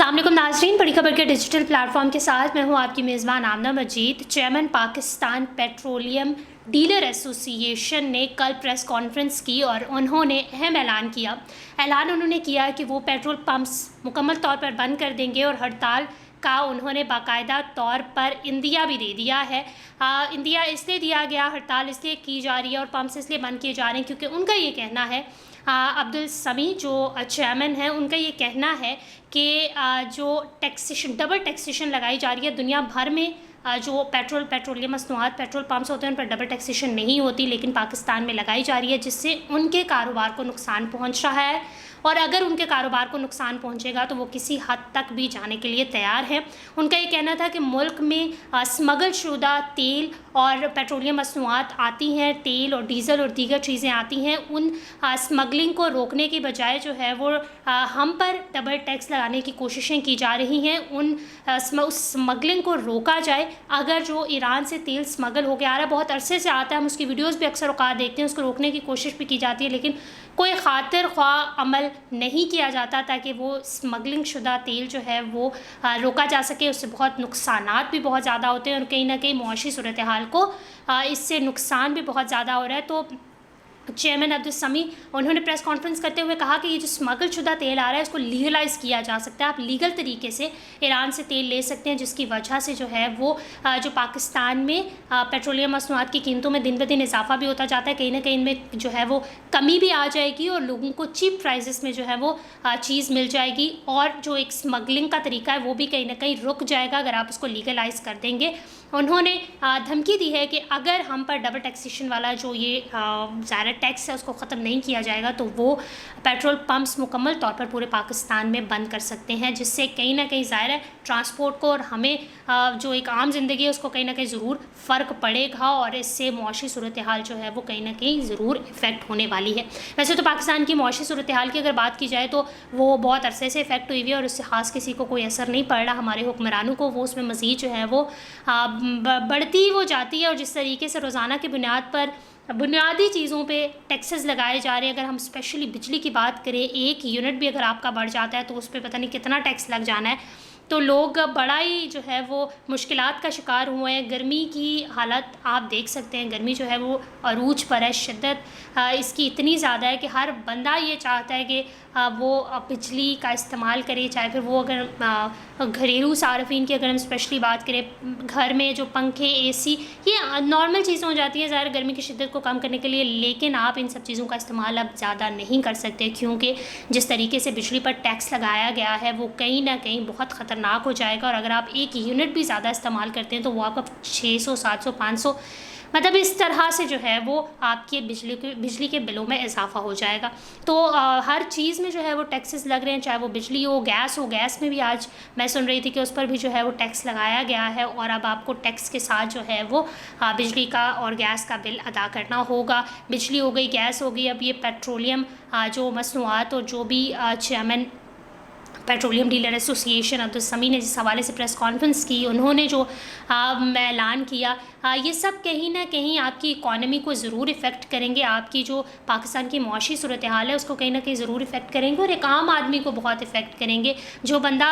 अस्सलाम वालेकुम नाज़रीन, बड़ी खबर के डिजिटल प्लेटफॉर्म के साथ मैं हूं आपकी मेज़बान Amna Majeed. Chairman Pakistan petroleum dealer association ने कल प्रेस कॉन्फ्रेंस की और उन्होंने अहम ऐलान उन्होंने किया कि वो पेट्रोल पंप्स मुकम्मल तौर पर बंद कर देंगे और हड़ताल का उन्होंने बाकायदा तौर पर इंदिया भी दे दिया है। इंदिया इसलिए दिया गया, हड़ताल इसलिए की जा रही है और पंप्स इसलिए बंद किए जा रहे हैं क्योंकि उनका ये कहना है, अब्दुल समी जो चेयरमैन हैं, उनका ये कहना है कि जो टैक्सेशन, डबल टैक्सेशन लगाई जा रही है दुनिया भर में, जो पेट्रोलियम मसनूआत पेट्रोल पंप्स होते हैं उन पर डबल टैक्सेशन नहीं होती, लेकिन पाकिस्तान में लगाई जा रही है, जिससे उनके कारोबार को नुकसान पहुंच रहा है। और अगर उनके कारोबार को नुकसान पहुंचेगा तो वो किसी हद तक भी जाने के लिए तैयार हैं। उनका ये कहना था कि मुल्क में स्मगल शुदा तेल और पेट्रोलियम मसनूआत आती हैं, तेल और डीज़ल और दीगर चीज़ें आती हैं, उन स्मगलिंग को रोकने की बजाय जो है वो हम पर डबल टैक्स लगाने की कोशिशें की जा रही हैं। उस स्मगलिंग को रोका जाए। अगर जो ईरान से तेल स्मगल हो के आ रहा है, बहुत अरसे से आता है, हम उसकी वीडियोज़ भी अक्सर औकात देखते हैं, उसको रोकने की कोशिश भी की जाती है, लेकिन कोई खातिर ख्वाह अमल नहीं किया जाता ताकि वो स्मगलिंग शुदा तेल जो है वो रोका जा सके। उससे बहुत नुकसानात भी बहुत ज़्यादा होते हैं और कहीं ना कहीं मुआशी सूरत हाल को इससे नुकसान भी बहुत ज़्यादा हो रहा है। तो चेयरमैन अब्दुल समी उन्होंने प्रेस कॉन्फ्रेंस करते हुए कहा कि ये जो स्मगल शुदा तेल आ रहा है इसको लीगलाइज़ किया जा सकता है। आप लीगल तरीके से ईरान से तेल ले सकते हैं, जिसकी वजह से जो है वो जो पाकिस्तान में पेट्रोलियम मसनूआत की कीमतों में दिन ब दिन इजाफा भी होता जाता है, कहीं ना कहीं इनमें जो है वो कमी भी आ जाएगी और लोगों को चीप प्राइजेस में जो है वो चीज़ मिल जाएगी और जो एक स्मगलिंग का तरीका है वो भी कहीं ना कहीं रुक जाएगा अगर आप उसको लीगलाइज़ कर देंगे। उन्होंने धमकी दी है कि अगर हम पर डबल टैक्सेशन वाला जो ये ज़्यादा टैक्स है उसको ख़त्म नहीं किया जाएगा तो वो पेट्रोल पंप्स मुकम्मल तौर पर पूरे पाकिस्तान में बंद कर सकते हैं, जिससे कहीं ना कहीं ज़ाहिर है ट्रांसपोर्ट को और हमें जो एक आम ज़िंदगी है उसको कहीं ना कहीं ज़रूर फ़र्क पड़ेगा और इससे मुआशी सूरत हाल जो है वो कहीं ना कहीं ज़रूर इफ़ेक्ट होने वाली है। वैसे तो पाकिस्तान की मुआशी सूरत हाल की अगर बात की जाए तो वो बहुत अरसे से इफ़ेक्ट हुई हुई है और उससे ख़ास किसी को कोई असर नहीं पड़ रहा। हमारे हुक्मरानों को वो उसमें मज़ीद जो है वो बढ़ती वो जाती है और जिस तरीके से रोज़ाना की बुनियाद पर बुनियादी चीज़ों पे टैक्सेस लगाए जा रहे हैं। अगर हम स्पेशली बिजली की बात करें, एक यूनिट भी अगर आपका बढ़ जाता है तो उस पर पता नहीं कितना टैक्स लग जाना है, तो लोग बड़ा ही जो है वो मुश्किलात का शिकार हुए हैं। गर्मी की हालत आप देख सकते हैं, गर्मी जो है वो अरूज पर है, शिद्दत इसकी इतनी ज़्यादा है कि हर बंदा ये चाहता है कि वो बिजली का इस्तेमाल करे, चाहे फिर वो अगर घरेलू सार्फिन की अगर हम स्पेशली बात करें, घर में जो पंखे, एसी, ये नॉर्मल चीज़ें हो जाती हैं ज़ाहिर गर्मी की शिद्दत को कम करने के लिए, लेकिन आप इन सब चीज़ों का इस्तेमाल अब ज़्यादा नहीं कर सकते क्योंकि जिस तरीके से बिजली पर टैक्स लगाया गया है वो कहीं ना कहीं बहुत ख़तरनाक हो जाएगा। और अगर आप एक यूनिट भी ज़्यादा इस्तेमाल करते हैं तो वो आपका 600, 700, 500 मतलब इस तरह से जो है वो आपके बिजली के बिलों में इजाफा हो जाएगा। तो हर चीज़ में जो है वो टैक्सेस लग रहे हैं, चाहे वो बिजली हो, गैस में भी आज मैं सुन रही थी कि उस पर भी जो है वो टैक्स लगाया गया है और अब आपको टैक्स के साथ जो है वो बिजली का और गैस का बिल अदा करना होगा। बिजली हो गई, गैस हो गई, अब ये पेट्रोलियम जो मसनूआत और जो भी chairman petroleum dealer association Abdul समी ने जिस हवाले से प्रेस कॉन्फ्रेंस की, उन्होंने जो ऐलान किया, ये सब कहीं ना कहीं आपकी इकॉनमी को ज़रूर इफ़ेक्ट करेंगे। आपकी जो पाकिस्तान की मुआशी सूरत हाल है उसको कहीं ना कहीं ज़रूर इफ़ेक्ट करेंगे और एक आम आदमी को बहुत इफ़ेक्ट करेंगे। जो बंदा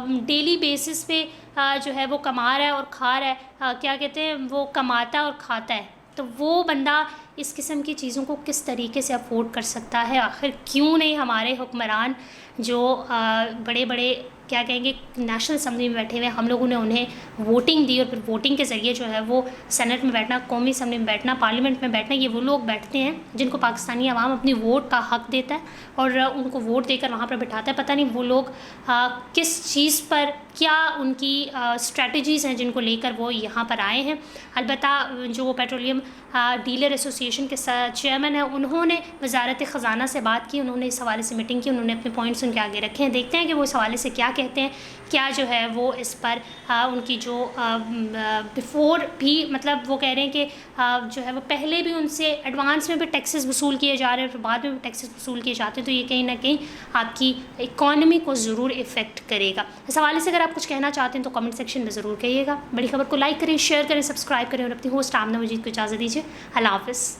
डेली बेसिस पे जो है वो कमा रहा है और खा रहा है, क्या कहते हैं, वो कमाता और खाता है, तो वो बंदा इस किस्म की चीज़ों को किस तरीके से अफोर्ड कर सकता है। आखिर क्यों नहीं हमारे हुक्मरान जो बड़े बड़े क्या कहेंगे नेशनल असम्बली में बैठे हुए, हम लोगों ने उन्हें वोटिंग दी और फिर वोटिंग के ज़रिए जो है वो सेनेट में बैठना, कौमी असम्बली में बैठना, पार्लियामेंट में बैठना, ये वो लोग बैठते हैं जिनको पाकिस्तानी अवाम अपनी वोट का हक़ देता है और उनको वोट देकर वहाँ पर बैठाता है। पता नहीं वो लोग किस चीज़ पर, क्या उनकी स्ट्रेटजीज़ हैं जिनको लेकर वो यहाँ पर आए हैं। अलबत्ता जो पेट्रोलियम डीलर एसोसिएशन के चेयरमैन हैं, उन्होंने वजारत ख़जाना से बात की, उन्होंने इस हवाले से मीटिंग की, उन्होंने अपने पॉइंट्स उनके आगे रखे हैं। देखते हैं कि वो इस हवाले से क्या कहते हैं, क्या जो है वो इस पर उनकी जो बिफ़ोर भी मतलब वो कह रहे हैं कि जो है वो पहले भी उनसे एडवांस में भी टैक्सेस वसूल किए जा रहे हैं, फिर बाद में भी टैक्सेस वसूल किए जाते हैं, तो ये कहीं ना कहीं आपकी इकॉनमी को ज़रूर इफ़ेक्ट करेगा। इस हवाले से अगर आप कुछ कहना चाहते हैं तो कमेंट सेक्शन में ज़रूर कहिएगा। बड़ी खबर को लाइक करें, शेयर करें, सब्सक्राइब करें और अपनी होस्ट आमना मजीद को इजाज़त दीजिए। अल्लाह हाफ़िज़।